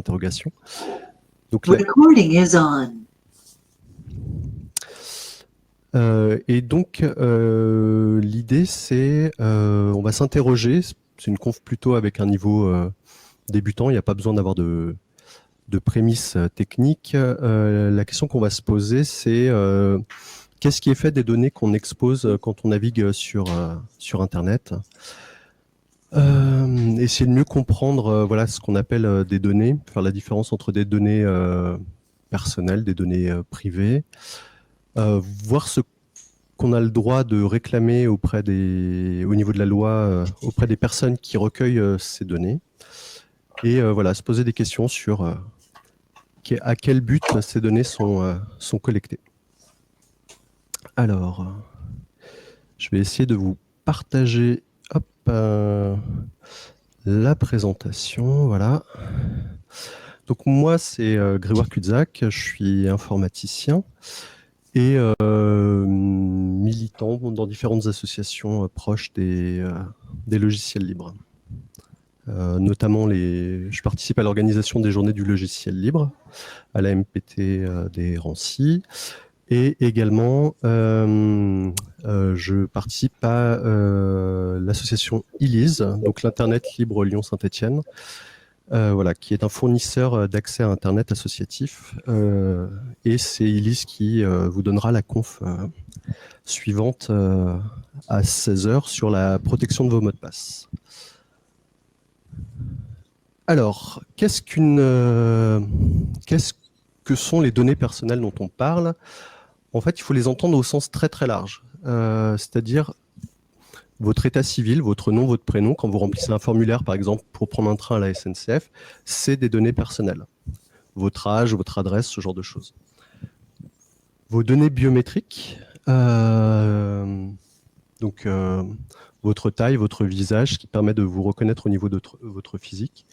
interrogation. Donc, Recording is on. Et donc, l'idée, c'est, on va s'interroger, c'est une conf plutôt avec un niveau débutant, il n'y a pas besoin d'avoir de prémices techniques. La question qu'on va se poser, c'est qu'est-ce qui est fait des données qu'on expose quand on navigue sur Internet ? Essayer de mieux comprendre voilà, ce qu'on appelle des données, faire la différence entre des données personnelles, des données privées, voir ce qu'on a le droit de réclamer au niveau de la loi auprès des personnes qui recueillent ces données, et voilà, se poser des questions sur à quel but ces données sont collectées. Alors, je vais essayer de vous partager la présentation, voilà. Donc moi, c'est Grégoire Cudzac, je suis informaticien et militant dans différentes associations proches des logiciels libres. Notamment, je participe à l'organisation des journées du logiciel libre, à la MPT des Rancy, et également je participe à l'association ILIS, donc l'Internet Libre Lyon-Saint-Étienne, voilà, qui est un fournisseur d'accès à Internet associatif, et c'est ILIS qui vous donnera la conf suivante à 16h sur la protection de vos mots de passe. Alors, qu'est-ce que sont les données personnelles dont on parle ? En fait, il faut les entendre au sens très très large, c'est-à-dire votre état civil, votre nom, votre prénom, quand vous remplissez un formulaire, par exemple, pour prendre un train à la SNCF, c'est des données personnelles. Votre âge, votre adresse, ce genre de choses. Vos données biométriques, donc votre taille, votre visage, qui permet de vous reconnaître au niveau de votre physique.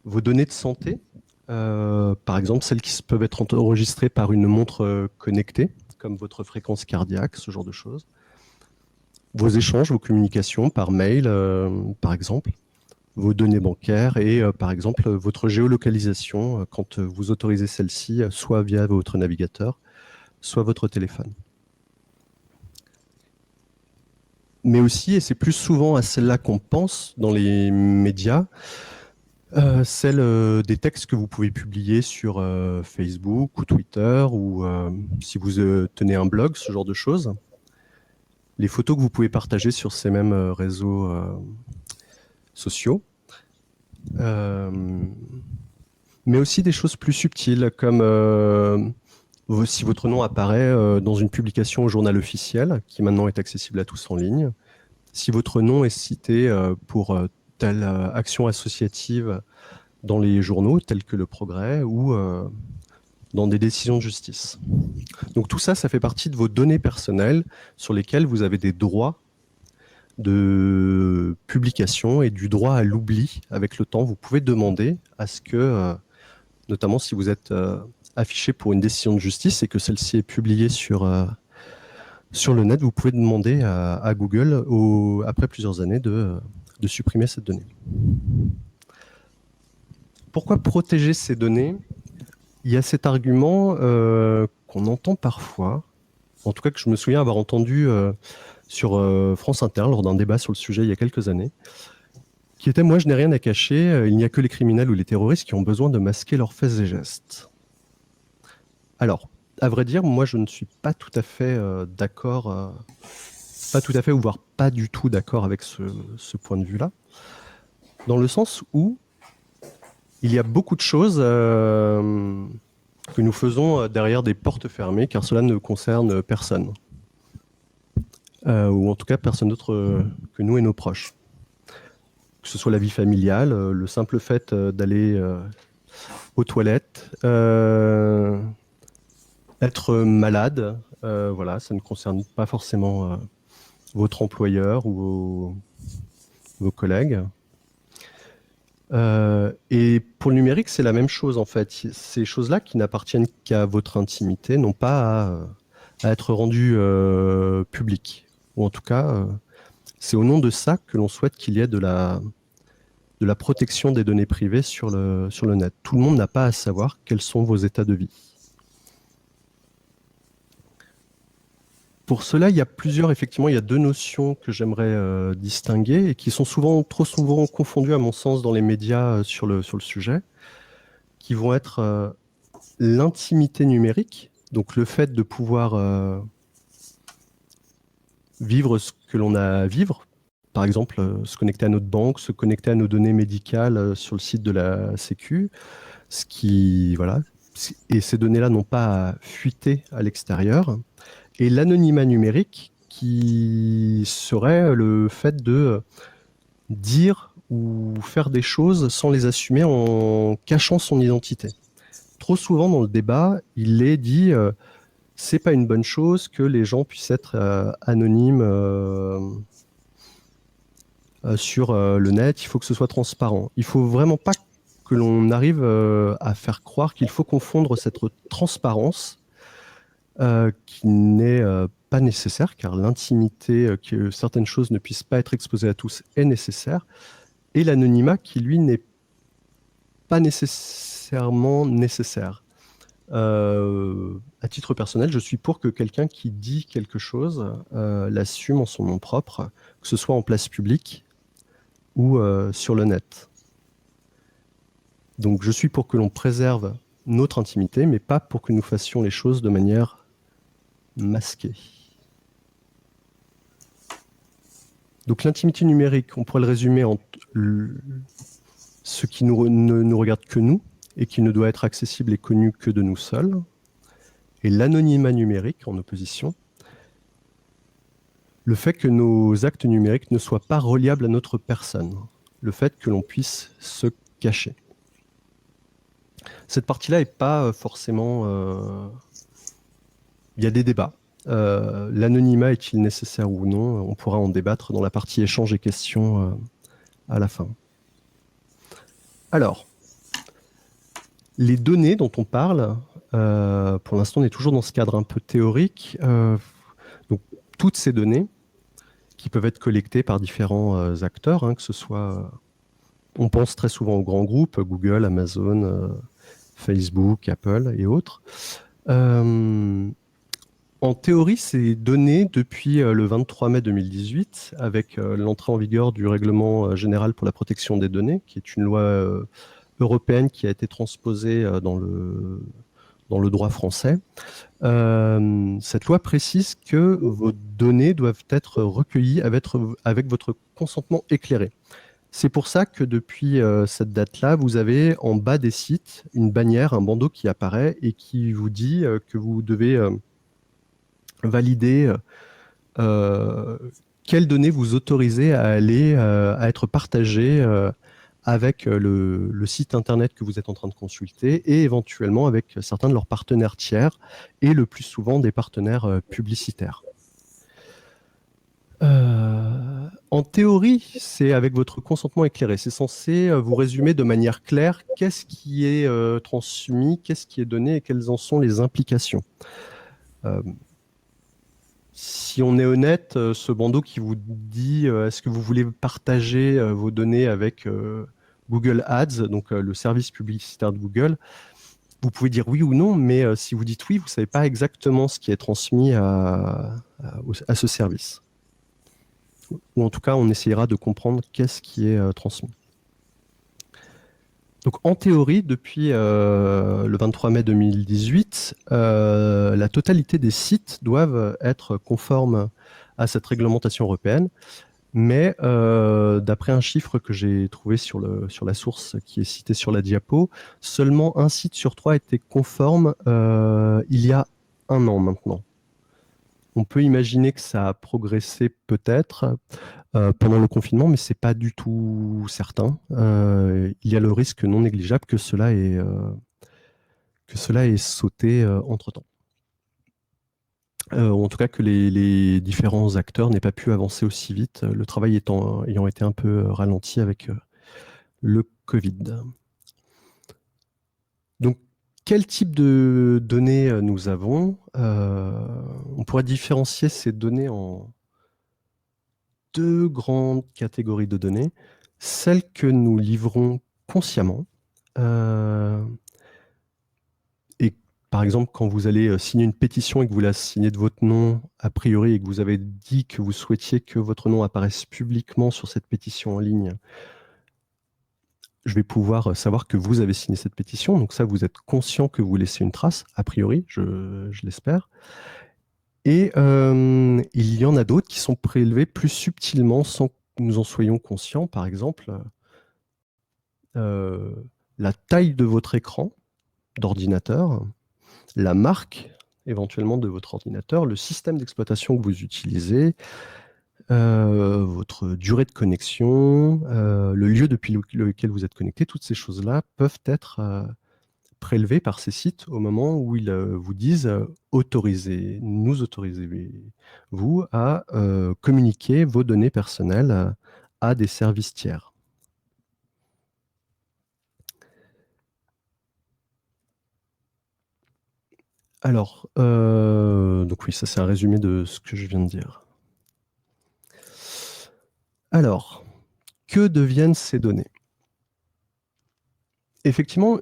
Vos données de santé, par exemple, celles qui peuvent être enregistrées par une montre connectée, comme votre fréquence cardiaque, ce genre de choses. Vos échanges, vos communications par mail, par exemple, vos données bancaires et, par exemple, votre géolocalisation quand vous autorisez celle-ci, soit via votre navigateur, soit votre téléphone. Mais aussi, et c'est plus souvent à celle-là qu'on pense dans les médias, celle des textes que vous pouvez publier sur Facebook ou Twitter, ou si vous tenez un blog, ce genre de choses. Les photos que vous pouvez partager sur ces mêmes réseaux sociaux. Mais aussi des choses plus subtiles, comme si votre nom apparaît dans une publication au journal officiel, qui maintenant est accessible à tous en ligne. Si votre nom est cité pour telle action associative dans les journaux, tels que Le Progrès, ou dans des décisions de justice. Donc tout ça, ça fait partie de vos données personnelles sur lesquelles vous avez des droits de publication et du droit à l'oubli avec le temps. Vous pouvez demander à ce que, notamment si vous êtes affiché pour une décision de justice et que celle-ci est publiée sur le net, vous pouvez demander à Google, après plusieurs années, de supprimer cette donnée. Pourquoi protéger ces données ? Il y a cet argument qu'on entend parfois, en tout cas que je me souviens avoir entendu sur France Inter lors d'un débat sur le sujet il y a quelques années, qui était « Moi, je n'ai rien à cacher, il n'y a que les criminels ou les terroristes qui ont besoin de masquer leurs faits et gestes ». Alors, à vrai dire, moi, je ne suis pas tout à fait d'accord, pas tout à fait, ou voire pas du tout d'accord avec ce point de vue-là, dans le sens où il y a beaucoup de choses que nous faisons derrière des portes fermées, car cela ne concerne personne. Ou en tout cas personne d'autre que nous et nos proches. Que ce soit la vie familiale, le simple fait d'aller aux toilettes, être malade, voilà, ça ne concerne pas forcément votre employeur ou vos collègues. Et pour le numérique, c'est la même chose en fait. Ces choses-là qui n'appartiennent qu'à votre intimité n'ont pas à être rendues publiques. Ou en tout cas, c'est au nom de ça que l'on souhaite qu'il y ait de la de la protection des données privées sur le net. Tout le monde n'a pas à savoir quels sont vos états de vie. Pour cela, effectivement, il y a deux notions que j'aimerais distinguer et qui sont trop souvent confondues à mon sens dans les médias sur le sujet, qui vont être l'intimité numérique, donc le fait de pouvoir vivre ce que l'on a à vivre, par exemple se connecter à notre banque, se connecter à nos données médicales sur le site de la Sécu, voilà, et ces données-là n'ont pas à fuiter à l'extérieur. Et l'anonymat numérique, qui serait le fait de dire ou faire des choses sans les assumer en cachant son identité. Trop souvent dans le débat, il est dit c'est pas une bonne chose que les gens puissent être anonymes sur le net, il faut que ce soit transparent. Il faut vraiment pas que l'on arrive à faire croire qu'il faut confondre cette transparence qui n'est pas nécessaire, car l'intimité, que certaines choses ne puissent pas être exposées à tous, est nécessaire, et l'anonymat qui, lui, n'est pas nécessairement nécessaire. À titre personnel, je suis pour que quelqu'un qui dit quelque chose l'assume en son nom propre, que ce soit en place publique ou sur le net. Donc je suis pour que l'on préserve notre intimité, mais pas pour que nous fassions les choses de manière masquée. Donc l'intimité numérique, on pourrait le résumer en ce qui ne nous regarde que nous et qui ne doit être accessible et connu que de nous seuls. Et l'anonymat numérique, en opposition, le fait que nos actes numériques ne soient pas reliables à notre personne, le fait que l'on puisse se cacher. Cette partie-là n'est pas forcément... Il y a des débats. L'anonymat est-il nécessaire ou non? On pourra en débattre dans la partie échange et questions à la fin. Alors, les données dont on parle, pour l'instant, on est toujours dans ce cadre un peu théorique. Donc, toutes ces données qui peuvent être collectées par différents acteurs, hein, que ce soit... on pense très souvent aux grands groupes, Google, Amazon, Facebook, Apple et autres. En théorie, c'est donné depuis le 23 mai 2018, avec l'entrée en vigueur du règlement général pour la protection des données, qui est une loi européenne qui a été transposée dans le droit français. Cette loi précise que vos données doivent être recueillies avec votre consentement éclairé. C'est pour ça que depuis cette date-là, vous avez en bas des sites une bannière, un bandeau qui apparaît et qui vous dit que vous devez valider quelles données vous autorisez à être partagées avec le site internet que vous êtes en train de consulter et éventuellement avec certains de leurs partenaires tiers et le plus souvent des partenaires publicitaires. En théorie, c'est avec votre consentement éclairé. C'est censé vous résumer de manière claire qu'est-ce qui est transmis, qu'est-ce qui est donné et quelles en sont les implications. Si on est honnête, ce bandeau qui vous dit est-ce que vous voulez partager vos données avec Google Ads, donc le service publicitaire de Google, vous pouvez dire oui ou non, mais si vous dites oui, vous ne savez pas exactement ce qui est transmis à ce service. Ou en tout cas, on essayera de comprendre qu'est-ce qui est transmis. Donc en théorie, depuis le 23 mai 2018, la totalité des sites doivent être conformes à cette réglementation européenne, mais d'après un chiffre que j'ai trouvé sur la source qui est citée sur la diapo, seulement un site sur 3 était conforme il y a 1 an maintenant. On peut imaginer que ça a progressé peut-être pendant le confinement, mais ce n'est pas du tout certain. Il y a le risque non négligeable que cela ait sauté entre-temps. En tout cas, que les différents acteurs n'aient pas pu avancer aussi vite, le travail ayant été un peu ralenti avec le Covid. Donc, quel type de données nous avons? On pourrait différencier ces données en 2 grandes catégories de données. celles que nous livrons consciemment. Et par exemple, quand vous allez signer une pétition et que vous la signez de votre nom, a priori, et que vous avez dit que vous souhaitiez que votre nom apparaisse publiquement sur cette pétition en ligne, je vais pouvoir savoir que vous avez signé cette pétition. Donc ça, vous êtes conscient que vous laissez une trace, a priori, je l'espère. Et il y en a d'autres qui sont prélevés plus subtilement sans que nous en soyons conscients. Par exemple, la taille de votre écran d'ordinateur, la marque éventuellement de votre ordinateur, le système d'exploitation que vous utilisez, votre durée de connexion, le lieu depuis lequel vous êtes connecté, toutes ces choses-là peuvent être prélevées par ces sites au moment où ils vous disent nous autorisez-vous à communiquer vos données personnelles à des services tiers. Alors, donc oui, ça c'est un résumé de ce que je viens de dire. Alors, que deviennent ces données? Effectivement,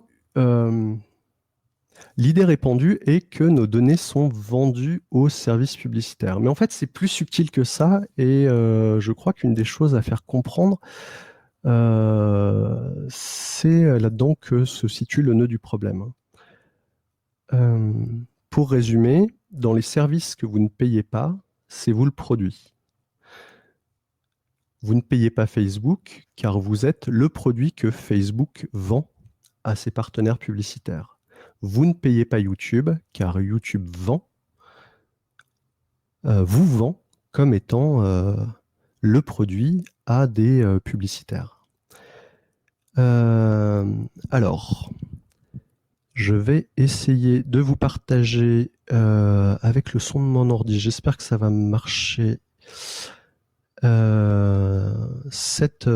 l'idée répandue est que nos données sont vendues aux services publicitaires. Mais en fait, c'est plus subtil que ça et je crois qu'une des choses à faire comprendre, c'est là-dedans que se situe le nœud du problème. Pour résumer, dans les services que vous ne payez pas, c'est vous le produit. Vous ne payez pas Facebook car vous êtes le produit que Facebook vend à ses partenaires publicitaires. Vous ne payez pas YouTube car YouTube vous vend comme étant le produit à des publicitaires. Alors, je vais essayer de vous partager avec le son de mon ordi. J'espère que ça va marcher. Cette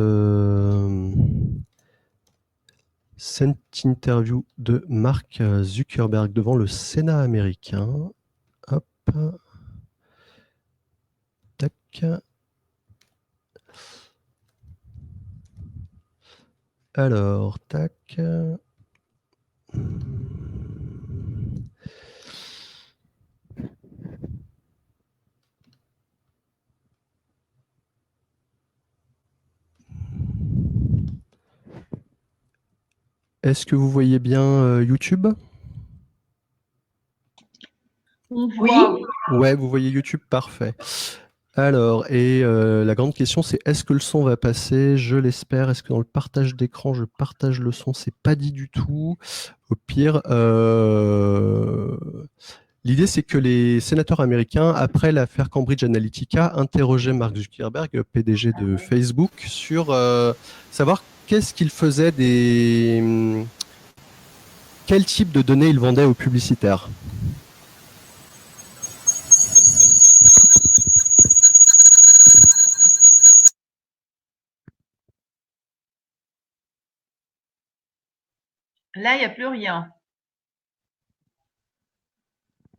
interview de Mark Zuckerberg devant le Sénat américain. Hop. Tac. Alors, tac. Est-ce que vous voyez bien YouTube? Oui. Ouais, vous voyez YouTube, parfait. Alors, et la grande question, c'est est-ce que le son va passer? Je l'espère. Est-ce que dans le partage d'écran, je partage le son? C'est pas dit du tout. Au pire, l'idée, c'est que les sénateurs américains, après l'affaire Cambridge Analytica, interrogeaient Mark Zuckerberg, PDG de Facebook, sur savoir qu'est-ce qu'il faisait quel type de données il vendait aux publicitaires. Là, il n'y a plus rien.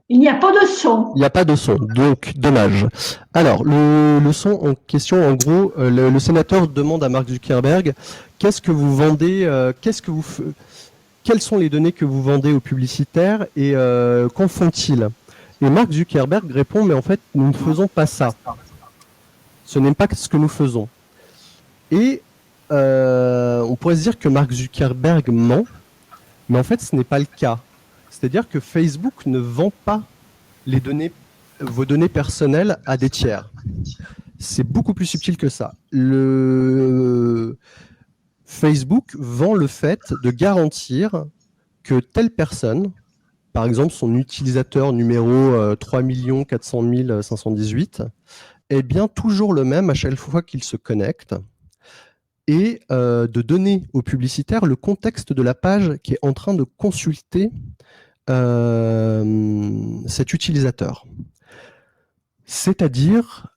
Il n'y a pas de son. Il n'y a pas de son, donc dommage. Alors, le son en question, en gros, le sénateur demande à Mark Zuckerberg, qu'est-ce que vous vendez, quelles sont les données que vous vendez aux publicitaires et qu'en font-ils? Et Mark Zuckerberg répond, mais en fait, nous ne faisons pas ça. Ce n'est pas ce que nous faisons. Et on pourrait se dire que Mark Zuckerberg ment, mais en fait, ce n'est pas le cas. C'est-à-dire que Facebook ne vend pas vos données personnelles à des tiers. C'est beaucoup plus subtil que ça. Facebook vend le fait de garantir que telle personne, par exemple son utilisateur numéro 3 400 518, est bien toujours le même à chaque fois qu'il se connecte, et de donner aux publicitaires le contexte de la page qui est en train de consulter cet utilisateur. C'est-à-dire,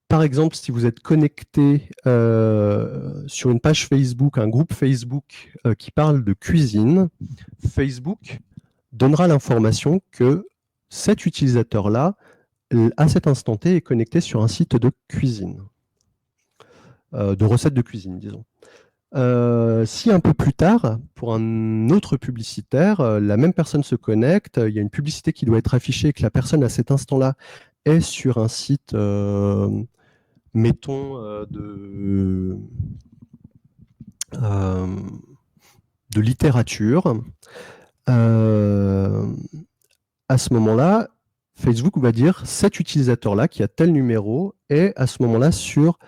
par exemple, si vous êtes connecté sur une page Facebook, un groupe Facebook qui parle de cuisine, Facebook donnera l'information que cet utilisateur-là, à cet instant T, est connecté sur un site de cuisine. de recettes de cuisine, disons. Si un peu plus tard, pour un autre publicitaire, la même personne se connecte, il y a une publicité qui doit être affichée et que la personne à cet instant-là est sur un site, mettons, de littérature, à ce moment-là, Facebook va dire cet utilisateur-là qui a tel numéro est à ce moment-là sur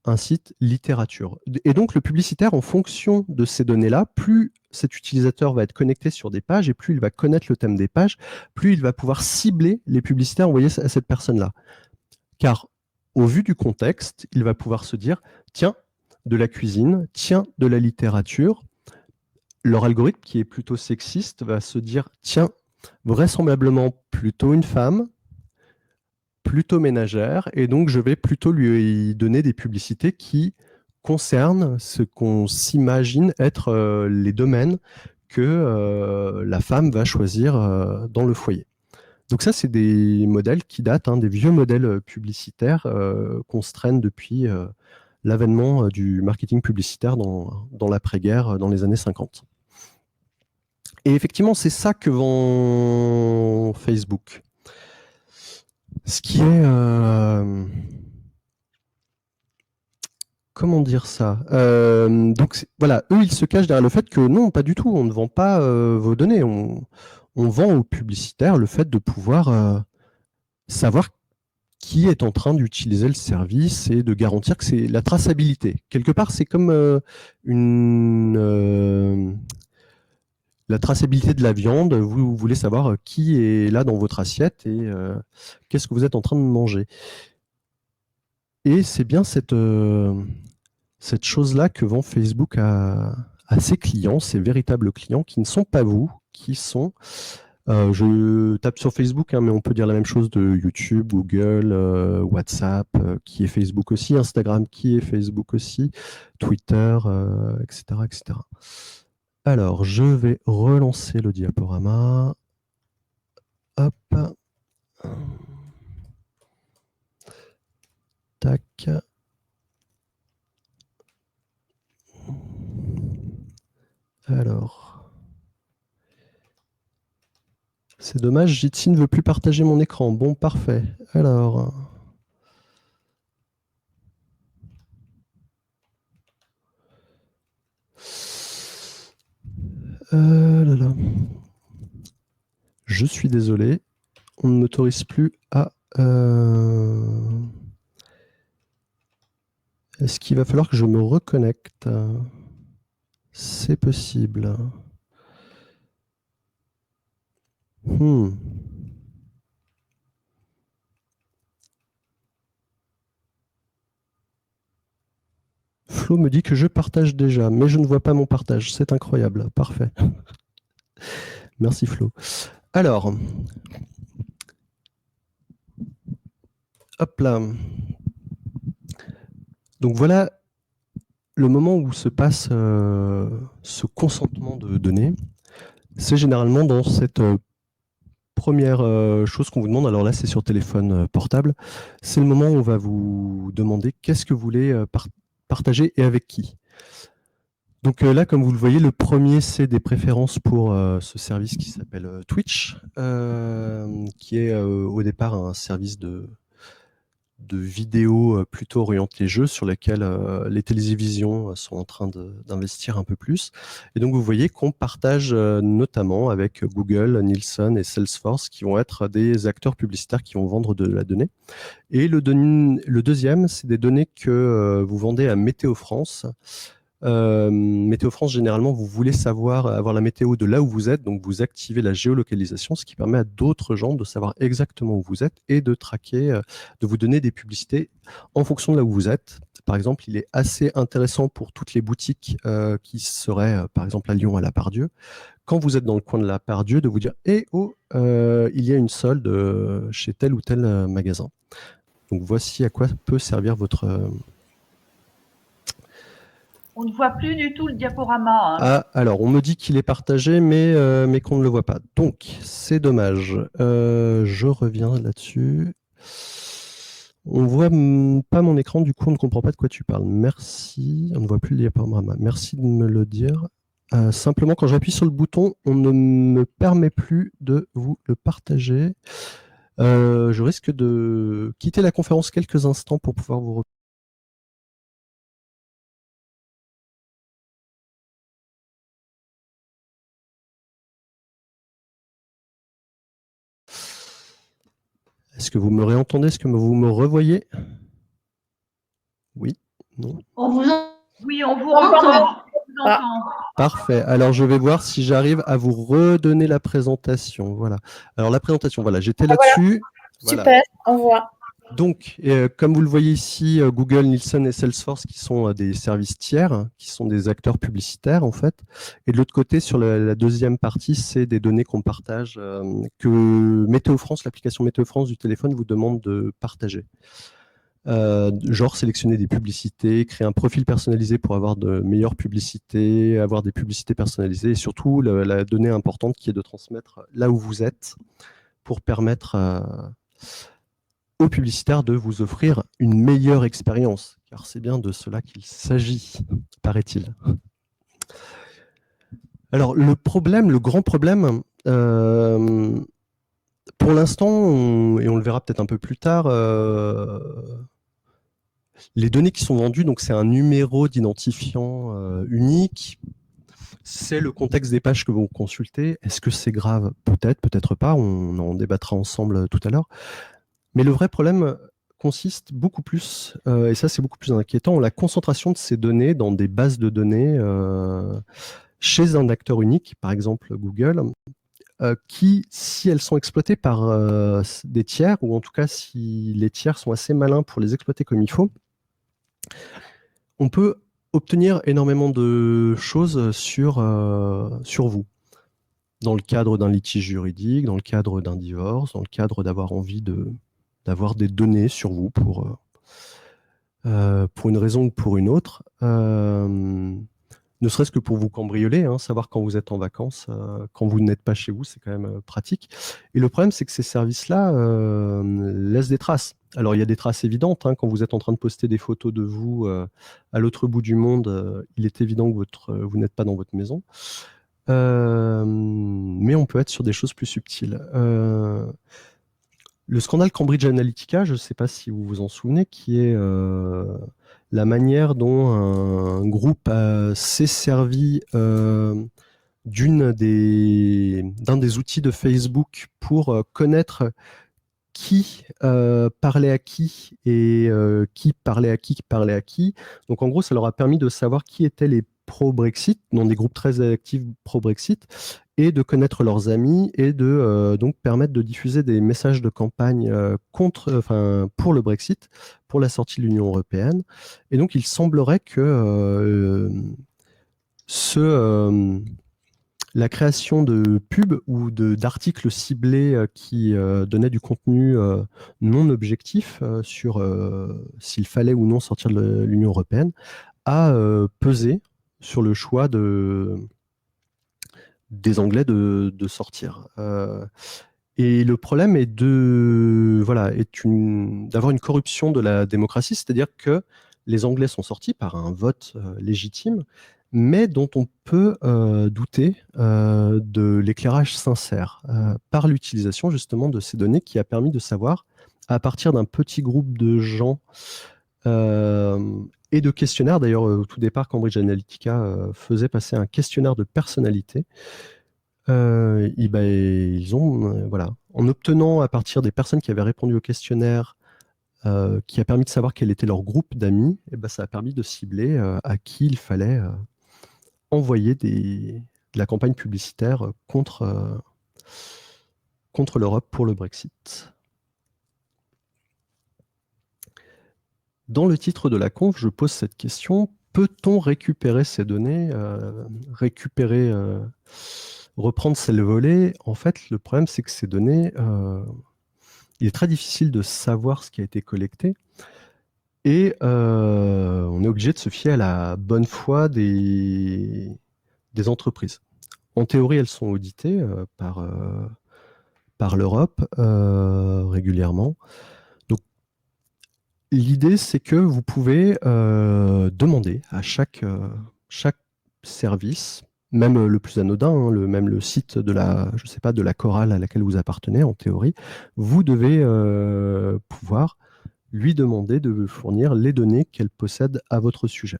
un site littérature. Et donc le publicitaire, en fonction de ces données-là, plus cet utilisateur va être connecté sur des pages et plus il va connaître le thème des pages, plus il va pouvoir cibler les publicitaires envoyés à cette personne-là. Car au vu du contexte, il va pouvoir se dire, tiens, de la cuisine, tiens, de la littérature. Leur algorithme, qui est plutôt sexiste, va se dire, tiens, vraisemblablement plutôt une femme, plutôt ménagère, et donc je vais plutôt lui donner des publicités qui concernent ce qu'on s'imagine être les domaines que la femme va choisir dans le foyer. Donc ça, c'est des modèles qui datent, des vieux modèles publicitaires qu'on se traîne depuis l'avènement du marketing publicitaire dans l'après-guerre, dans les années 50. Et effectivement, c'est ça que vend Facebook. Ce qui est... comment dire ça donc voilà, eux, ils se cachent derrière le fait que non, pas du tout, on ne vend pas vos données. On vend aux publicitaires le fait de pouvoir savoir qui est en train d'utiliser le service et de garantir que c'est la traçabilité. Quelque part, c'est comme la traçabilité de la viande. Vous voulez savoir qui est là dans votre assiette et qu'est-ce que vous êtes en train de manger. Et c'est bien cette chose-là que vend Facebook à ses clients, ses véritables clients, qui ne sont pas vous, qui sont... je tape sur Facebook, mais on peut dire la même chose de YouTube, Google, WhatsApp, qui est Facebook aussi, Instagram, qui est Facebook aussi, Twitter, etc., etc. Alors, je vais relancer le diaporama. Hop. Tac. Alors... c'est dommage, Jitsi ne veut plus partager mon écran. Bon, parfait. Alors... là, là. Je suis désolé. On ne m'autorise plus à... Est-ce qu'il va falloir que je me reconnecte? C'est possible. Flo me dit que je partage déjà, mais je ne vois pas mon partage. C'est incroyable. Parfait. Merci Flo. Alors, hop là. Donc voilà le moment où se passe ce consentement de données. C'est généralement dans cette première chose qu'on vous demande. Alors là, c'est sur téléphone portable. C'est le moment où on va vous demander qu'est-ce que vous voulez partager et avec qui. Donc là, comme vous le voyez, le premier, c'est des préférences pour ce service qui s'appelle Twitch, qui est au départ un service de vidéos plutôt orientées jeux sur lesquels les télévisions sont en train d'investir un peu plus. Et donc, vous voyez qu'on partage notamment avec Google, Nielsen et Salesforce, qui vont être des acteurs publicitaires qui vont vendre de la donnée. Et le deuxième, c'est des données que vous vendez à Météo France. Météo France, généralement, vous voulez avoir la météo de là où vous êtes, donc vous activez la géolocalisation, ce qui permet à d'autres gens de savoir exactement où vous êtes et de traquer, de vous donner des publicités en fonction de là où vous êtes. Par exemple, il est assez intéressant pour toutes les boutiques qui seraient, par exemple, à Lyon, à La Part-Dieu, quand vous êtes dans le coin de La Part-Dieu, de vous dire « Eh oh, il y a une solde chez tel ou tel magasin ». Donc voici à quoi peut servir votre... On ne voit plus du tout le diaporama. Ah, alors, on me dit qu'il est partagé, mais qu'on ne le voit pas. Donc, c'est dommage. Je reviens là-dessus. On voit pas mon écran, du coup, on ne comprend pas de quoi tu parles. Merci. On ne voit plus le diaporama. Merci de me le dire. Simplement, quand j'appuie sur le bouton, on ne me permet plus de vous le partager. Je risque de quitter la conférence quelques instants pour pouvoir vous. Est-ce que vous me réentendez? Est-ce que vous me revoyez? Oui? Non? On vous Oui, on vous entend. entend. On vous entend. Parfait. Alors, je vais voir si j'arrive à vous redonner la présentation. Voilà. Alors, la présentation, voilà, j'étais là-dessus. Voilà. Super, on voit. Donc, comme vous le voyez ici, Google, Nielsen et Salesforce qui sont des services tiers, hein, qui sont des acteurs publicitaires en fait. Et de l'autre côté, sur la deuxième partie, c'est des données qu'on partage, que Météo France, l'application Météo France du téléphone vous demande de partager. Genre sélectionner des publicités, créer un profil personnalisé pour avoir de meilleures publicités, avoir des publicités personnalisées et surtout la donnée importante qui est de transmettre là où vous êtes pour permettre aux publicitaires de vous offrir une meilleure expérience, car c'est bien de cela qu'il s'agit, paraît-il. Alors le problème, le grand problème, pour l'instant, et on le verra peut-être un peu plus tard, les données qui sont vendues, donc c'est un numéro d'identifiant unique. C'est le contexte des pages que vous consultez. Est-ce que c'est grave? Peut-être, peut-être pas. On en débattra ensemble tout à l'heure. Mais le vrai problème consiste beaucoup plus, et ça c'est beaucoup plus inquiétant, en la concentration de ces données dans des bases de données chez un acteur unique, par exemple Google, qui, si elles sont exploitées par des tiers, ou en tout cas si les tiers sont assez malins pour les exploiter comme il faut, on peut obtenir énormément de choses sur vous. Dans le cadre d'un litige juridique, dans le cadre d'un divorce, dans le cadre d'avoir envie d'avoir des données sur vous pour une raison ou pour une autre. Ne serait-ce que pour vous cambrioler, hein, savoir quand vous êtes en vacances, quand vous n'êtes pas chez vous, c'est quand même pratique. Et le problème, c'est que ces services-là laissent des traces. Alors, il y a des traces évidentes. Hein, quand vous êtes en train de poster des photos de vous à l'autre bout du monde, il est évident que vous n'êtes pas dans votre maison. Mais on peut être sur des choses plus subtiles. Le scandale Cambridge Analytica, je ne sais pas si vous vous en souvenez, qui est la manière dont un groupe s'est servi d'un des outils de Facebook pour connaître qui parlait à qui et qui parlait à qui. Donc en gros, ça leur a permis de savoir qui étaient les pro-Brexit, dans des groupes très actifs pro-Brexit, et de connaître leurs amis et de donc permettre de diffuser des messages de campagne pour le Brexit, pour la sortie de l'Union européenne. Et donc il semblerait que la création de pubs ou d'articles ciblés qui donnaient du contenu non objectif sur s'il fallait ou non sortir de l'Union européenne a pesé sur le choix des Anglais de sortir. Et le problème est d'avoir une corruption de la démocratie, c'est-à-dire que les Anglais sont sortis par un vote légitime, mais dont on peut douter de l'éclairage sincère par l'utilisation justement de ces données qui a permis de savoir, à partir d'un petit groupe de gens et de questionnaires, d'ailleurs au tout départ Cambridge Analytica faisait passer un questionnaire de personnalité, ils ont, voilà, en obtenant à partir des personnes qui avaient répondu au questionnaire, qui a permis de savoir quel était leur groupe d'amis, et ben, ça a permis de cibler à qui il fallait envoyer de la campagne publicitaire contre l'Europe pour le Brexit. Dans le titre de la conf, je pose cette question: peut-on récupérer ces données, reprendre ces volets? En fait, le problème, c'est que ces données, il est très difficile de savoir ce qui a été collecté et on est obligé de se fier à la bonne foi des entreprises. En théorie, elles sont auditées par l'Europe régulièrement. Donc, L'idée, c'est que vous pouvez demander à chaque service, même le plus anodin, hein, même le site de je sais pas, de la chorale à laquelle vous appartenez, en théorie, vous devez pouvoir lui demander de vous fournir les données qu'elle possède à votre sujet.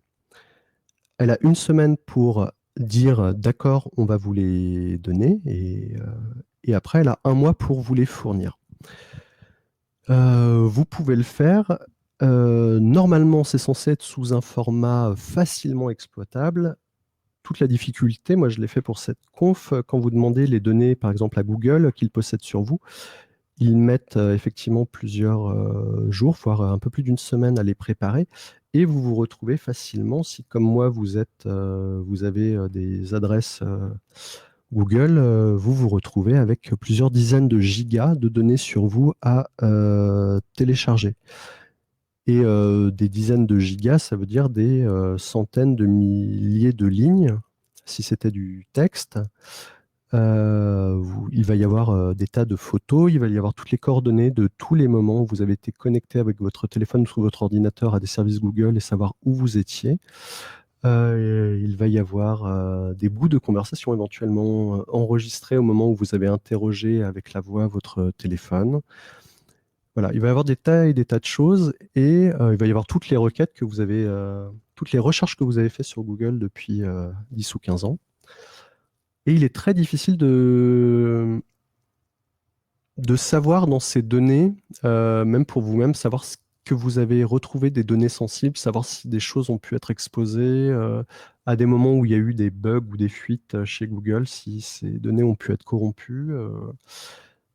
Elle a une semaine pour dire d'accord, on va vous les donner, et après, elle a un mois pour vous les fournir. Vous pouvez le faire. Normalement, c'est censé être sous un format facilement exploitable. Toute la difficulté, moi je l'ai fait pour cette conf, quand vous demandez les données, par exemple à Google, qu'ils possèdent sur vous, ils mettent effectivement plusieurs jours, voire un peu plus d'une semaine à les préparer, et vous vous retrouvez facilement, si comme moi vous avez des adresses Google, vous vous retrouvez avec plusieurs dizaines de gigas de données sur vous à télécharger. Et des dizaines de gigas, ça veut dire des centaines de milliers de lignes, si c'était du texte. Il va y avoir des tas de photos, il va y avoir toutes les coordonnées de tous les moments où vous avez été connecté avec votre téléphone ou votre ordinateur à des services Google et savoir où vous étiez. Il va y avoir des bouts de conversation éventuellement enregistrés au moment où vous avez interrogé avec la voix votre téléphone. Voilà, il va y avoir des tas et des tas de choses, et il va y avoir toutes les requêtes que vous avez, toutes les recherches que vous avez faites sur Google depuis 10 ou 15 ans. Et il est très difficile de savoir dans ces données, même pour vous-même, savoir ce que vous avez retrouvé des données sensibles, savoir si des choses ont pu être exposées à des moments où il y a eu des bugs ou des fuites chez Google, si ces données ont pu être corrompues.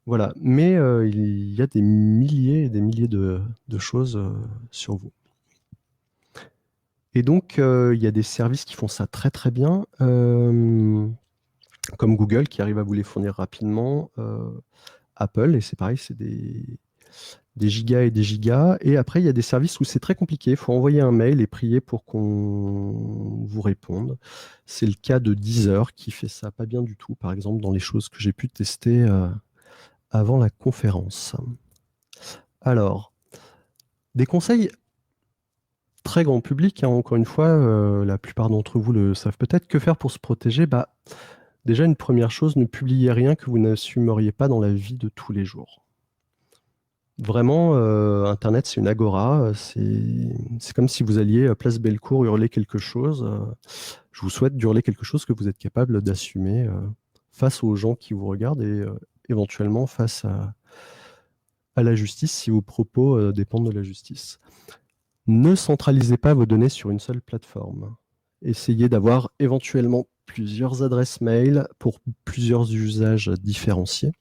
Voilà, mais il y a des milliers et des milliers de choses sur vous. Et donc, il y a des services qui font ça très très bien, comme Google qui arrive à vous les fournir rapidement, Apple, et c'est pareil, c'est des gigas et des gigas. Et après, il y a des services où c'est très compliqué, il faut envoyer un mail et prier pour qu'on vous réponde. C'est le cas de Deezer qui fait ça pas bien du tout, par exemple, dans les choses que j'ai pu tester avant la conférence. Alors, des conseils très grand public, hein, encore une fois, la plupart d'entre vous le savent peut-être. Que faire pour se protéger? Déjà, une première chose, ne publiez rien que vous n'assumeriez pas dans la vie de tous les jours. Vraiment, Internet, c'est une agora. C'est comme si vous alliez place Bellecour hurler quelque chose. Je vous souhaite d'hurler quelque chose que vous êtes capable d'assumer face aux gens qui vous regardent, et éventuellement face à la justice si vos propos dépendent de la justice. Ne centralisez pas vos données sur une seule plateforme. Essayez d'avoir éventuellement plusieurs adresses mail pour plusieurs usages différenciés.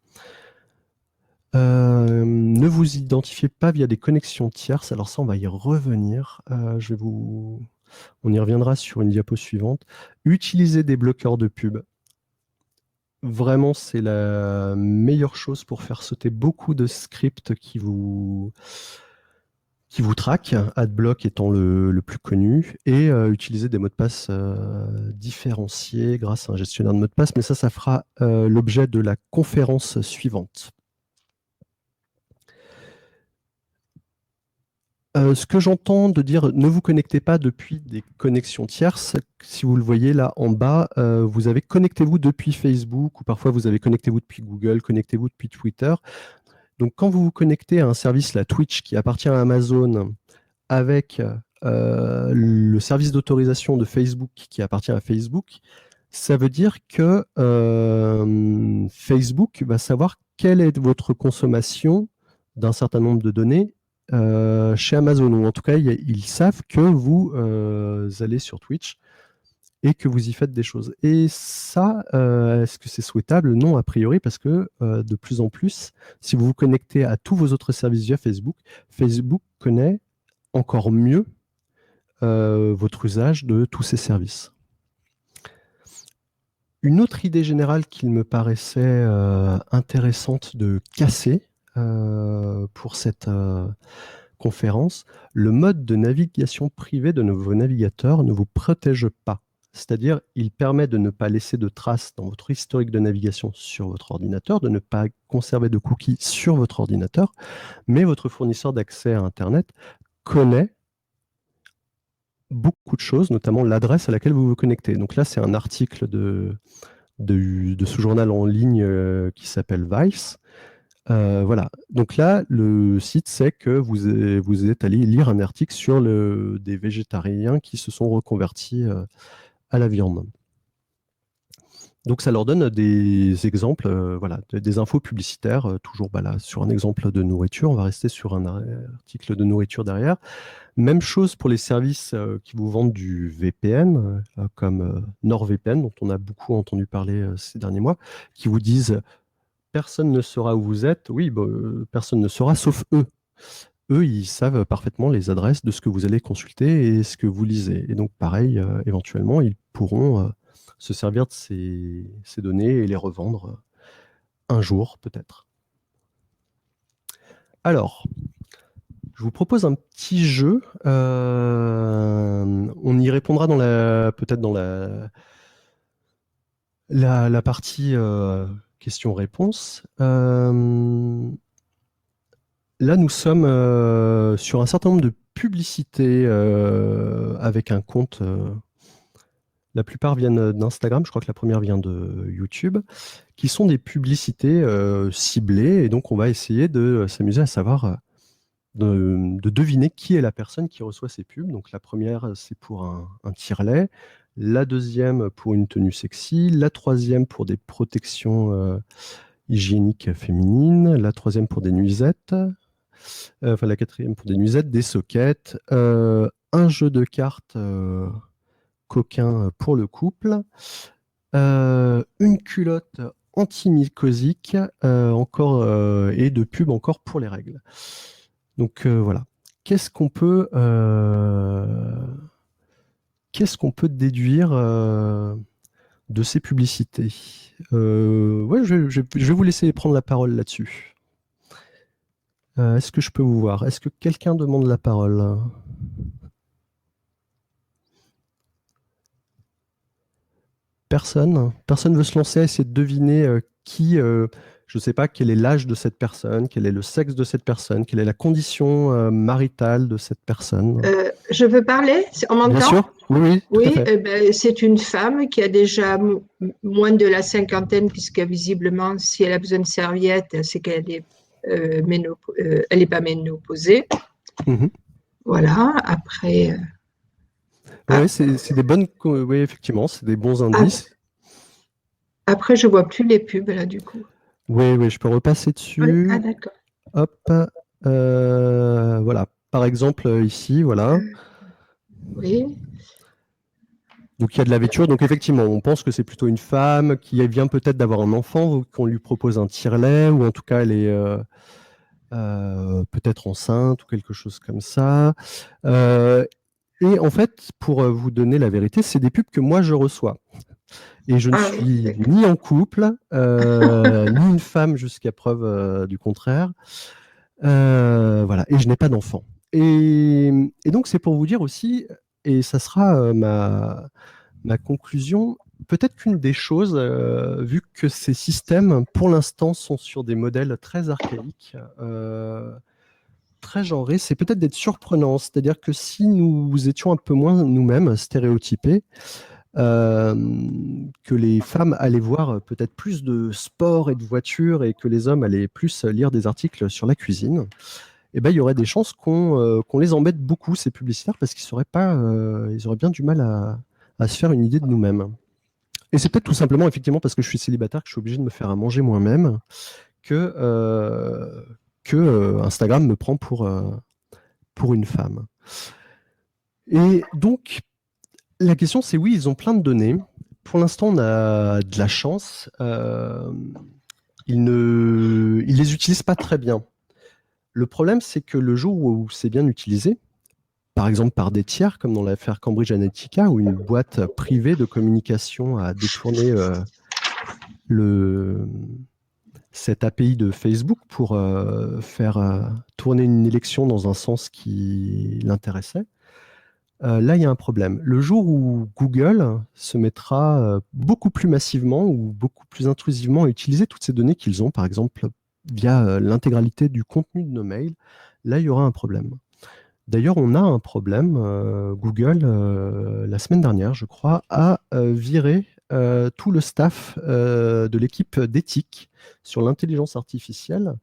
Ne vous identifiez pas via des connexions tierces. Alors ça, on va y revenir. On y reviendra sur une diapo suivante. Utilisez des bloqueurs de pub. Vraiment, c'est la meilleure chose pour faire sauter beaucoup de scripts qui vous traquent, Adblock étant le plus connu, et utiliser des mots de passe différenciés grâce à un gestionnaire de mots de passe, mais ça fera l'objet de la conférence suivante. Ce que j'entends de dire ne vous connectez pas depuis des connexions tierces, si vous le voyez là en bas, vous avez connectez-vous depuis Facebook, ou parfois vous avez connectez-vous depuis Google, connectez-vous depuis Twitter. Donc quand vous vous connectez à un service, la Twitch, qui appartient à Amazon, avec le service d'autorisation de Facebook qui appartient à Facebook, ça veut dire que Facebook va savoir quelle est votre consommation d'un certain nombre de données chez Amazon, ou en tout cas ils savent que vous allez sur Twitch et que vous y faites des choses. Et ça, est-ce que c'est souhaitable? Non, a priori, parce que de plus en plus, si vous vous connectez à tous vos autres services via Facebook, Facebook connaît encore mieux votre usage de tous ces services. Une autre idée générale qu'il me paraissait intéressante de casser pour cette conférence, le mode de navigation privé de vos navigateurs ne vous protège pas. C'est-à-dire, il permet de ne pas laisser de traces dans votre historique de navigation sur votre ordinateur, de ne pas conserver de cookies sur votre ordinateur, mais votre fournisseur d'accès à Internet connaît beaucoup de choses, notamment l'adresse à laquelle vous vous connectez. Donc là, c'est un article de ce journal en ligne qui s'appelle Vice. Voilà. Donc là, le site sait que vous êtes allé lire un article sur des végétariens qui se sont reconvertis à la viande. Donc ça leur donne des exemples, voilà, des infos publicitaires, toujours là, sur un exemple de nourriture. On va rester sur un article de nourriture derrière. Même chose pour les services qui vous vendent du VPN, comme NordVPN, dont on a beaucoup entendu parler ces derniers mois, qui vous disent personne ne saura où vous êtes. Oui, personne ne saura, sauf eux. Eux, ils savent parfaitement les adresses de ce que vous allez consulter et ce que vous lisez. Et donc, pareil, éventuellement, ils pourront se servir de ces données et les revendre un jour, peut-être. Alors, je vous propose un petit jeu. On y répondra peut-être dans la partie questions-réponses. Là, nous sommes sur un certain nombre de publicités avec un compte. La plupart viennent d'Instagram, je crois que la première vient de YouTube, qui sont des publicités ciblées. Et donc, on va essayer de s'amuser à savoir, de deviner qui est la personne qui reçoit ces pubs. Donc, la première, c'est pour un tire-lait. La deuxième, pour une tenue sexy. La troisième, pour des protections hygiéniques féminines. La troisième, pour des nuisettes. Enfin, la quatrième, pour des nuisettes, des sockets. Un jeu de cartes coquin pour le couple. Une culotte antimycosique et de pub encore pour les règles. Donc voilà. Qu'est-ce qu'on peut déduire de ces publicités? Ouais, je vais vous laisser prendre la parole là-dessus. Est-ce que je peux vous voir? Est-ce que quelqu'un demande la parole? Personne veut se lancer à essayer de deviner qui, je ne sais pas, quel est l'âge de cette personne, quel est le sexe de cette personne, quelle est la condition maritale de cette personne. Je veux parler, on m'entend? Bien sûr, oui, tout à fait. C'est une femme qui a déjà moins de la cinquantaine, puisque visiblement, si elle a besoin de serviettes, c'est qu'elle est, elle n'est pas ménopausée. Mhm. Voilà, après... Oui, c'est des bonnes... Oui, effectivement, c'est des bons indices. Après, je ne vois plus les pubs, là, du coup. Oui, je peux repasser dessus. Ah, d'accord. Hop, voilà. Par exemple, ici, voilà. Oui. Donc, il y a de la vêture. Donc, effectivement, on pense que c'est plutôt une femme qui vient peut-être d'avoir un enfant, qu'on lui propose un tire-lait, ou en tout cas, elle est peut-être enceinte ou quelque chose comme ça. Et en fait, pour vous donner la vérité, c'est des pubs que moi, je reçois. Et je ne suis ni en couple, ni une femme jusqu'à preuve du contraire. Voilà, et je n'ai pas d'enfant. Et donc, c'est pour vous dire aussi, et ça sera ma conclusion, peut-être qu'une des choses, vu que ces systèmes, pour l'instant, sont sur des modèles très archaïques, très genrés, c'est peut-être d'être surprenant. C'est-à-dire que si nous étions un peu moins nous-mêmes stéréotypés, que les femmes allaient voir peut-être plus de sport et de voitures et que les hommes allaient plus lire des articles sur la cuisine, eh ben, il y aurait des chances qu'on les embête beaucoup, ces publicitaires, parce qu'ils auraient bien du mal à se faire une idée de nous-mêmes. Et c'est peut-être tout simplement, effectivement, parce que je suis célibataire, que je suis obligé de me faire à manger moi-même, que Instagram me prend pour une femme. Et donc, la question, c'est oui, ils ont plein de données. Pour l'instant, on a de la chance. Ils les utilisent pas très bien. Le problème, c'est que le jour où c'est bien utilisé, par exemple par des tiers, comme dans l'affaire Cambridge Analytica, où une boîte privée de communication a détourné cette API de Facebook pour faire tourner une élection dans un sens qui l'intéressait, là, il y a un problème. Le jour où Google se mettra beaucoup plus massivement ou beaucoup plus intrusivement à utiliser toutes ces données qu'ils ont, par exemple via l'intégralité du contenu de nos mails, là, il y aura un problème. D'ailleurs, on a un problème. Google, la semaine dernière, je crois, a viré tout le staff de l'équipe d'éthique sur l'intelligence artificielle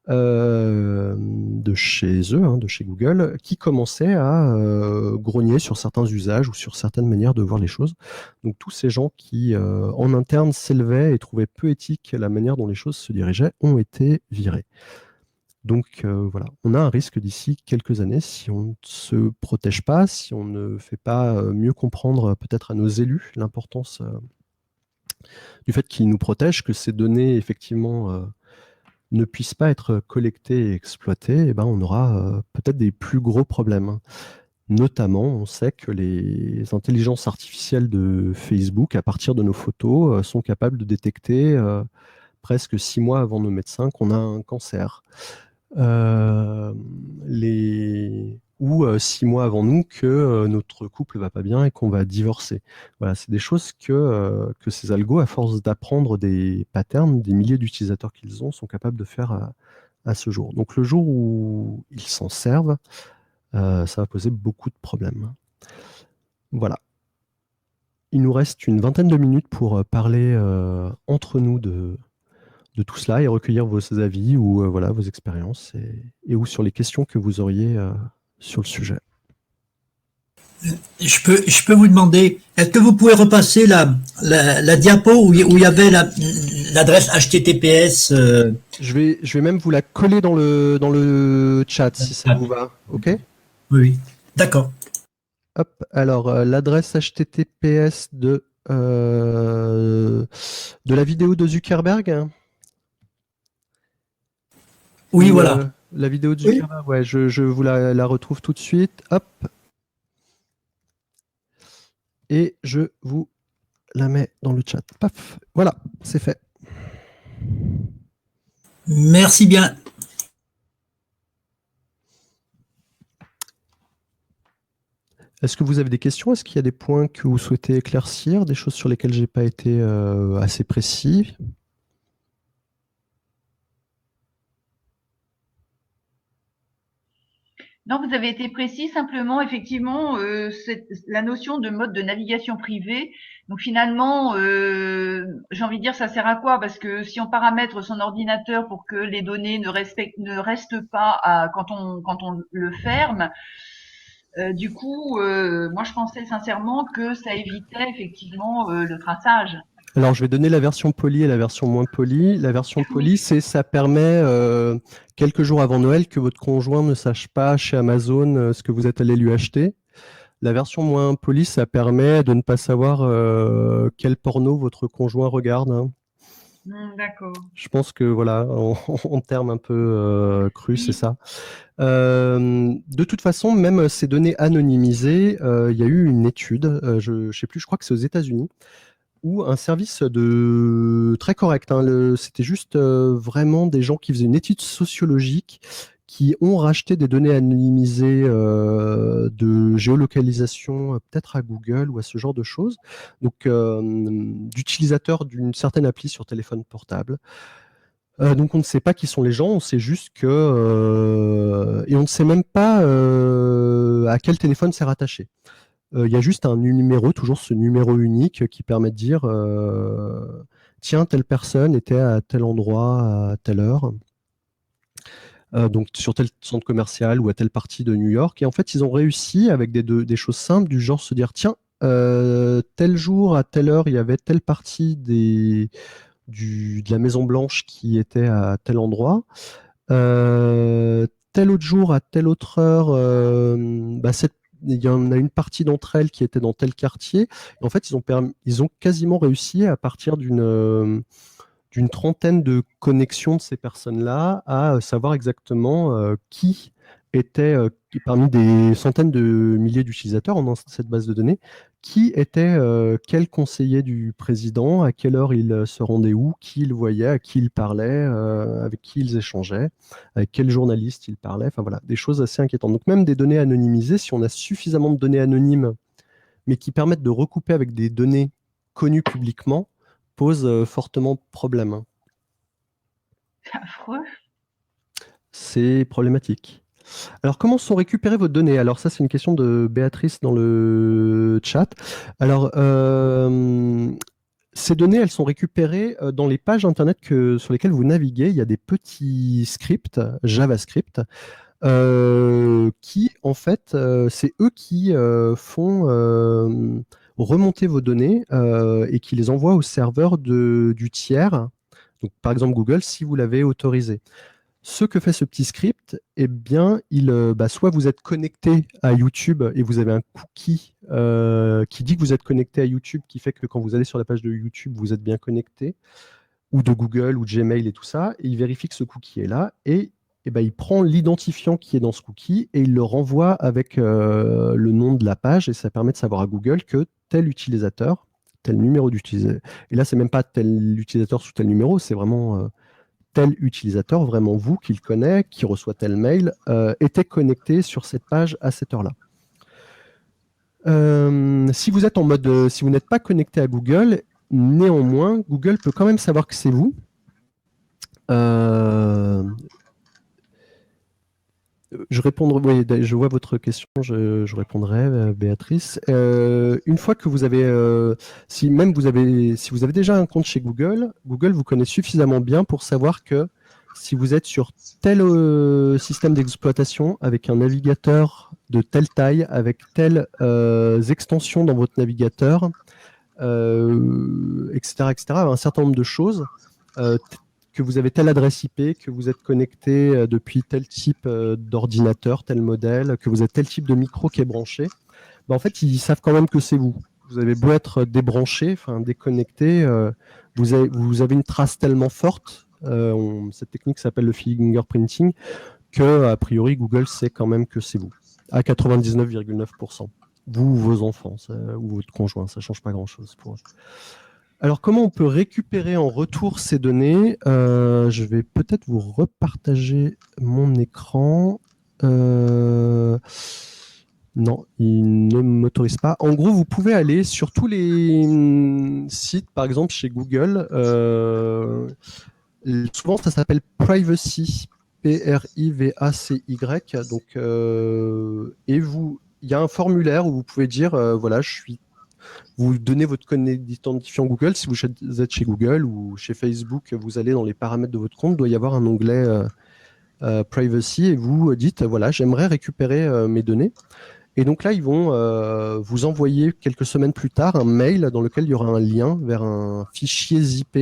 de chez eux, hein, de chez Google, qui commençaient à grogner sur certains usages ou sur certaines manières de voir les choses. Donc tous ces gens qui, en interne, s'élevaient et trouvaient peu éthique la manière dont les choses se dirigeaient, ont été virés. Donc voilà, on a un risque d'ici quelques années, si on ne se protège pas, si on ne fait pas mieux comprendre peut-être à nos élus l'importance du fait qu'ils nous protègent, que ces données effectivement ne puissent pas être collectées et exploitées, eh ben, on aura peut-être des plus gros problèmes. Notamment, on sait que les intelligences artificielles de Facebook, à partir de nos photos, sont capables de détecter presque 6 mois avant nos médecins qu'on a un cancer. Ou 6 mois avant nous que notre couple va pas bien et qu'on va divorcer. Voilà, c'est des choses que ces algos, à force d'apprendre des patterns, des milliers d'utilisateurs qu'ils ont, sont capables de faire à ce jour. Donc le jour où ils s'en servent, ça va poser beaucoup de problèmes. Voilà. Il nous reste une vingtaine de minutes pour parler entre nous de tout cela et recueillir vos avis ou voilà, vos expériences et ou sur les questions que vous auriez sur le sujet. Je peux vous demander, est-ce que vous pouvez repasser la diapo où il y avait l'adresse HTTPS Je vais même vous la coller dans le chat si ça vous va. OK? Oui, d'accord. Hop, alors l'adresse HTTPS de la vidéo de Zuckerberg. Oui, voilà. La vidéo de Zuckerberg, ouais, je vous la retrouve tout de suite. Hop. Et je vous la mets dans le chat. Paf, voilà, c'est fait. Merci bien. Est-ce que vous avez des questions? Est-ce qu'il y a des points que vous souhaitez éclaircir, des choses sur lesquelles j'ai pas été assez précis? Non, vous avez été précis. Simplement, effectivement, la notion de mode de navigation privée. Donc finalement, j'ai envie de dire, ça sert à quoi? Parce que si on paramètre son ordinateur pour que les données ne restent pas quand on le ferme, du coup, moi je pensais sincèrement que ça évitait effectivement le traçage. Alors, je vais donner la version polie et la version moins polie. La version polie, c'est ça permet quelques jours avant Noël que votre conjoint ne sache pas chez Amazon ce que vous êtes allé lui acheter. La version moins polie, ça permet de ne pas savoir quel porno votre conjoint regarde. Hein. D'accord. Je pense que voilà, en termes un peu crus, Oui. c'est ça. De toute façon, même ces données anonymisées, il y a eu une étude, je ne sais plus, je crois que c'est aux États-Unis, où un service très correct, hein, c'était juste vraiment des gens qui faisaient une étude sociologique qui ont racheté des données anonymisées de géolocalisation, peut-être à Google ou à ce genre de choses, donc d'utilisateurs d'une certaine appli sur téléphone portable. Donc on ne sait pas qui sont les gens, on sait juste que... et on ne sait même pas à quel téléphone c'est rattaché. Il y a juste un numéro, toujours ce numéro unique qui permet de dire tiens, telle personne était à tel endroit à telle heure, donc sur tel centre commercial ou à telle partie de New York. Et en fait, ils ont réussi avec des choses simples du genre se dire tiens, tel jour à telle heure, il y avait telle partie de la Maison Blanche qui était à tel endroit. Tel autre jour, à telle autre heure, il y en a une partie d'entre elles qui était dans tel quartier. Et en fait, ils ont quasiment réussi à partir d'une trentaine de connexions de ces personnes-là à savoir exactement qui était, parmi des centaines de milliers d'utilisateurs dans cette base de données, qui était quel conseiller du président, à quelle heure il se rendait où, qui il voyait, à qui il parlait, avec qui ils échangeaient, avec quel journaliste il parlait, enfin voilà, des choses assez inquiétantes. Donc même des données anonymisées, si on a suffisamment de données anonymes, mais qui permettent de recouper avec des données connues publiquement, pose fortement problème. C'est affreux. C'est problématique. Alors, comment sont récupérées vos données? Alors, ça, c'est une question de Béatrice dans le chat. Alors, ces données, elles sont récupérées dans les pages Internet sur lesquelles vous naviguez. Il y a des petits scripts, JavaScript, qui, en fait, c'est eux qui font remonter vos données et qui les envoient au serveur du tiers. Donc, par exemple, Google, si vous l'avez autorisé. Ce que fait ce petit script, eh bien, soit vous êtes connecté à YouTube et vous avez un cookie qui dit que vous êtes connecté à YouTube, qui fait que quand vous allez sur la page de YouTube, vous êtes bien connecté, ou de Google, ou de Gmail et tout ça, et il vérifie que ce cookie est là, et il prend l'identifiant qui est dans ce cookie et il le renvoie avec le nom de la page, et ça permet de savoir à Google que tel utilisateur, tel numéro d'utilisateur, et là, c'est même pas tel utilisateur sous tel numéro, c'est vraiment tel utilisateur, vraiment vous, qui le connaît, qui reçoit tel mail, était connecté sur cette page à cette heure-là. Si vous êtes en mode, si vous n'êtes pas connecté à Google, néanmoins, Google peut quand même savoir que c'est vous. Je répondrai, oui, je vois votre question, je répondrai, Béatrice. Une fois que vous avez, si vous avez déjà un compte chez Google, Google vous connaît suffisamment bien pour savoir que si vous êtes sur tel système d'exploitation avec un navigateur de telle taille, avec telles extensions dans votre navigateur, etc., un certain nombre de choses, que vous avez telle adresse IP, que vous êtes connecté depuis tel type d'ordinateur, tel modèle, que vous avez tel type de micro qui est branché, en fait, ils savent quand même que c'est vous. Vous avez beau être débranché, déconnecté, vous avez une trace tellement forte, cette technique s'appelle le fingerprinting, que a priori Google sait quand même que c'est vous, à 99,9%. Vous ou vos enfants, ou votre conjoint, ça ne change pas grand-chose pour eux. Alors, comment on peut récupérer en retour ces données? Je vais peut-être vous repartager mon écran. Non, il ne m'autorise pas. En gros, vous pouvez aller sur tous les sites, par exemple chez Google. Souvent, ça s'appelle Privacy, Privacy. Donc, et il y a un formulaire où vous pouvez dire, voilà, vous donnez votre code d'identifiant Google. Si vous êtes chez Google ou chez Facebook, vous allez dans les paramètres de votre compte, il doit y avoir un onglet Privacy et vous dites, voilà, j'aimerais récupérer mes données. Et donc là, ils vont vous envoyer quelques semaines plus tard un mail dans lequel il y aura un lien vers un fichier zip,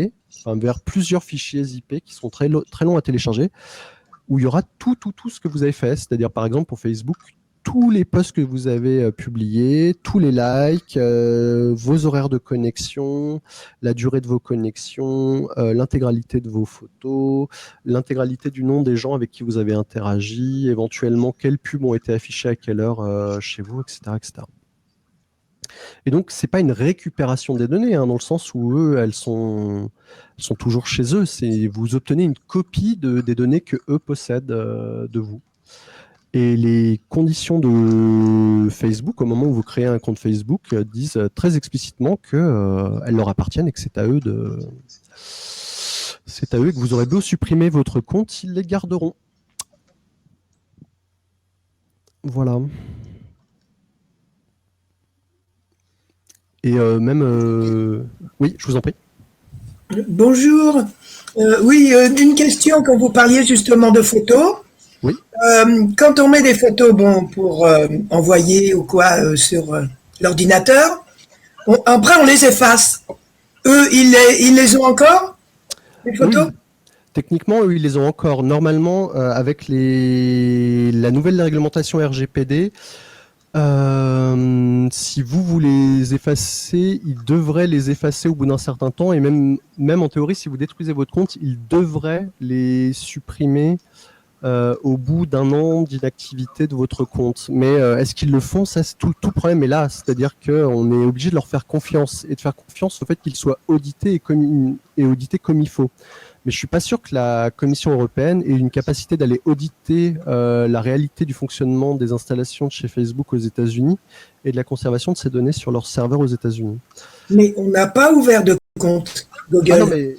vers plusieurs fichiers zip qui sont très longs à télécharger, où il y aura tout ce que vous avez fait. C'est-à-dire, par exemple, pour Facebook, tous les posts que vous avez publiés, tous les likes, vos horaires de connexion, la durée de vos connexions, l'intégralité de vos photos, l'intégralité du nom des gens avec qui vous avez interagi, éventuellement quelles pubs ont été affichées à quelle heure chez vous, etc., etc. Et donc, c'est pas une récupération des données, dans le sens où eux, elles sont toujours chez eux. Vous obtenez une copie des données que eux possèdent de vous. Et les conditions de Facebook, au moment où vous créez un compte Facebook, disent très explicitement qu'elles leur appartiennent et que c'est à eux et que vous aurez beau supprimer votre compte, ils les garderont. Voilà. Et oui, je vous en prie. Bonjour. Oui, une question quand vous parliez justement de photos. Oui. Quand on met des photos, pour envoyer ou quoi sur l'ordinateur, après on les efface. Eux, ils les ont encore, les photos? Oui. Techniquement, eux, ils les ont encore. Normalement, avec la nouvelle réglementation RGPD, si vous les effacez, ils devraient les effacer au bout d'un certain temps, et même en théorie, si vous détruisez votre compte, ils devraient les supprimer au bout d'un an d'inactivité de votre compte. Mais est-ce qu'ils le font? Ça, c'est tout le problème est là, c'est-à-dire qu'on est obligé de leur faire confiance et de faire confiance au fait qu'ils soient audités et audités comme il faut. Mais je suis pas sûr que la Commission européenne ait une capacité d'aller auditer la réalité du fonctionnement des installations de chez Facebook aux États-Unis et de la conservation de ces données sur leurs serveurs aux États-Unis. Mais on n'a pas ouvert de compte Google. Ah non, mais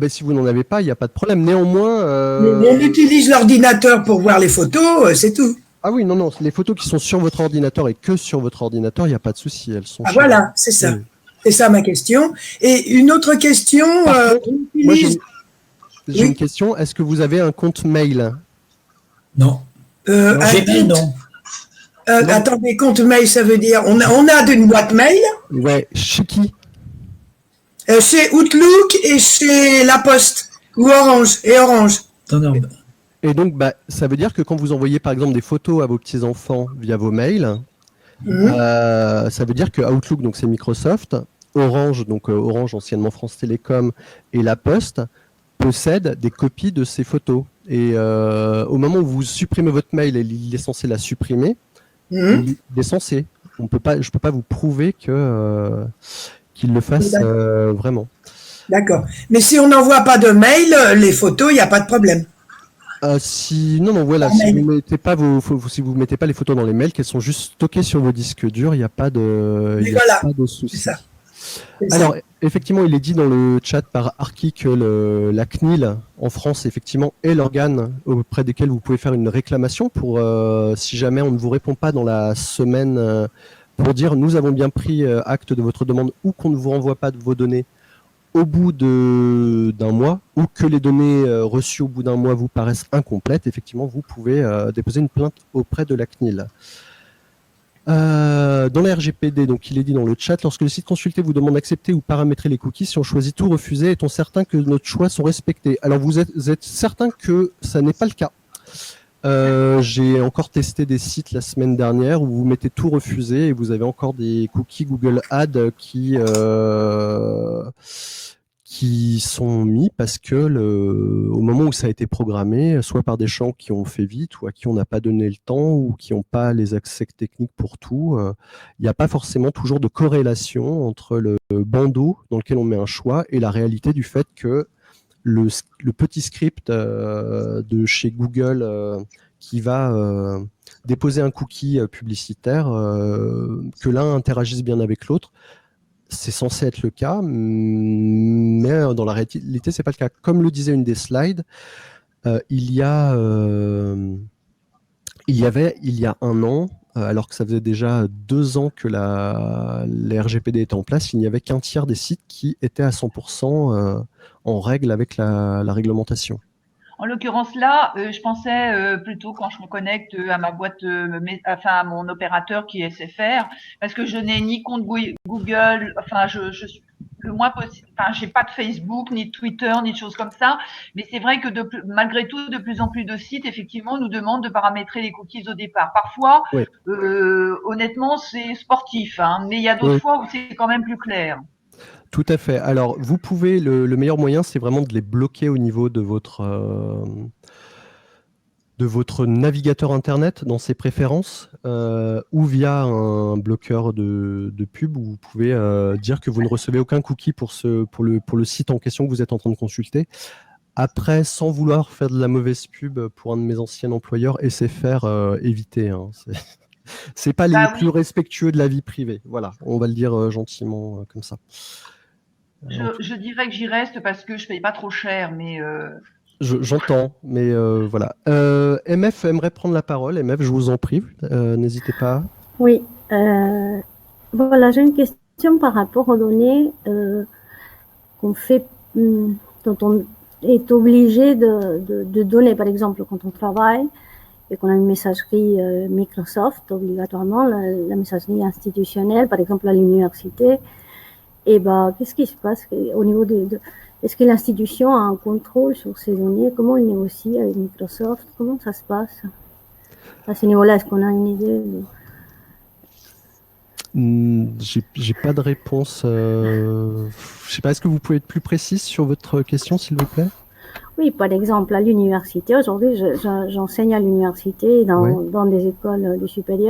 Si vous n'en avez pas, il n'y a pas de problème. Néanmoins, Mais on utilise l'ordinateur pour voir les photos, c'est tout. ah oui, non, les photos qui sont sur votre ordinateur et que sur votre ordinateur, il n'y a pas de souci, elles sont. Ah voilà, c'est ça. Oui. C'est ça ma question. Et une autre question, Par on contre, moi, utilise... j'ai Oui. une question. Est-ce que vous avez un compte mail? Non. un Gmail, compte- non. attendez, compte mail, ça veut dire on a une boîte mail Ouais, chez qui? chez Outlook et chez La Poste ou Orange et Orange. Non, non. Et donc, ça veut dire que quand vous envoyez par exemple des photos à vos petits-enfants via vos mails, Mhm. ça veut dire que Outlook, donc c'est Microsoft, Orange, donc Orange anciennement France Télécom, et La Poste possèdent des copies de ces photos. Et au moment où vous supprimez votre mail, et il est censé la supprimer, Mhm. il est censé. Je peux pas vous prouver que qu'il le fasse vraiment. D'accord. Mais si on n'envoie pas de mail, les photos, il n'y a pas de problème. Non, voilà, Par si mail. vous mettez pas si vous mettez pas les photos dans les mails, qu'elles sont juste stockées sur vos disques durs, il n'y a pas de, Mais il y a voilà, pas de c'est souci. ça. C'est ça. Alors, effectivement, il est dit dans le chat par Arki que la CNIL en France, effectivement, est l'organe auprès desquels vous pouvez faire une réclamation pour, si jamais on ne vous répond pas dans la semaine, pour dire nous avons bien pris acte de votre demande ou qu'on ne vous renvoie pas de vos données au bout d'un mois ou que les données reçues au bout d'un mois vous paraissent incomplètes, effectivement, vous pouvez déposer une plainte auprès de la CNIL. Dans la RGPD, donc il est dit dans le chat, lorsque le site consulté vous demande d'accepter ou paramétrer les cookies, si on choisit tout refuser, est-on certain que notre choix sont respectés? Alors vous êtes certain que ça n'est pas le cas. J'ai encore testé des sites la semaine dernière où vous mettez tout refusé et vous avez encore des cookies Google Ads qui sont mis parce que au moment où ça a été programmé, soit par des gens qui ont fait vite ou à qui on n'a pas donné le temps ou qui n'ont pas les accès techniques pour tout, il n'y a pas forcément toujours de corrélation entre le bandeau dans lequel on met un choix et la réalité du fait que le petit script de chez Google qui va déposer un cookie publicitaire, que l'un interagisse bien avec l'autre, c'est censé être le cas, mais dans la réalité, c'est pas le cas. Comme le disait une des slides, il y a un an, alors que ça faisait déjà 2 ans que la RGPD était en place, il n'y avait qu'un tiers des sites qui étaient à 100% en règle avec la réglementation. En l'occurrence là, je pensais plutôt quand je me connecte à ma boîte, à mon opérateur qui est SFR, parce que je n'ai ni compte Google, enfin je suis le moins possible, enfin j'ai pas de Facebook, ni de Twitter, ni de choses comme ça. Mais c'est vrai que malgré tout, de plus en plus de sites effectivement nous demandent de paramétrer les cookies au départ. Parfois, Oui. honnêtement, c'est sportif, hein, mais il y a d'autres fois où c'est quand même plus clair. Tout à fait. Alors, vous pouvez, le meilleur moyen, c'est vraiment de les bloquer au niveau de votre navigateur Internet dans ses préférences ou via un bloqueur de pub où vous pouvez dire que vous ne recevez aucun cookie pour le site en question que vous êtes en train de consulter. Après, sans vouloir faire de la mauvaise pub pour un de mes anciens employeurs, et c'est faire éviter. Hein. C'est pas les plus respectueux de la vie privée. Voilà, on va le dire gentiment comme ça. Je dirais que j'y reste parce que je paye pas trop cher, mais J'entends, mais voilà. MF aimerait prendre la parole. MF, je vous en prie, n'hésitez pas. Oui, voilà, j'ai une question par rapport aux données qu'on fait, dont on est obligé de donner, par exemple, quand on travaille et qu'on a une messagerie Microsoft, obligatoirement, la messagerie institutionnelle, par exemple à l'université. Et ben, qu'est-ce qui se passe au niveau est-ce que l'institution a un contrôle sur ces données? Comment il négocie avec Microsoft? Comment ça se passe à ce niveau-là? Est-ce qu'on a une idée J'ai pas de réponse. Je sais pas, est-ce que vous pouvez être plus précise sur votre question, s'il vous plaît? Oui, par exemple, à l'université. Aujourd'hui, j'enseigne à l'université dans des écoles du supérieur.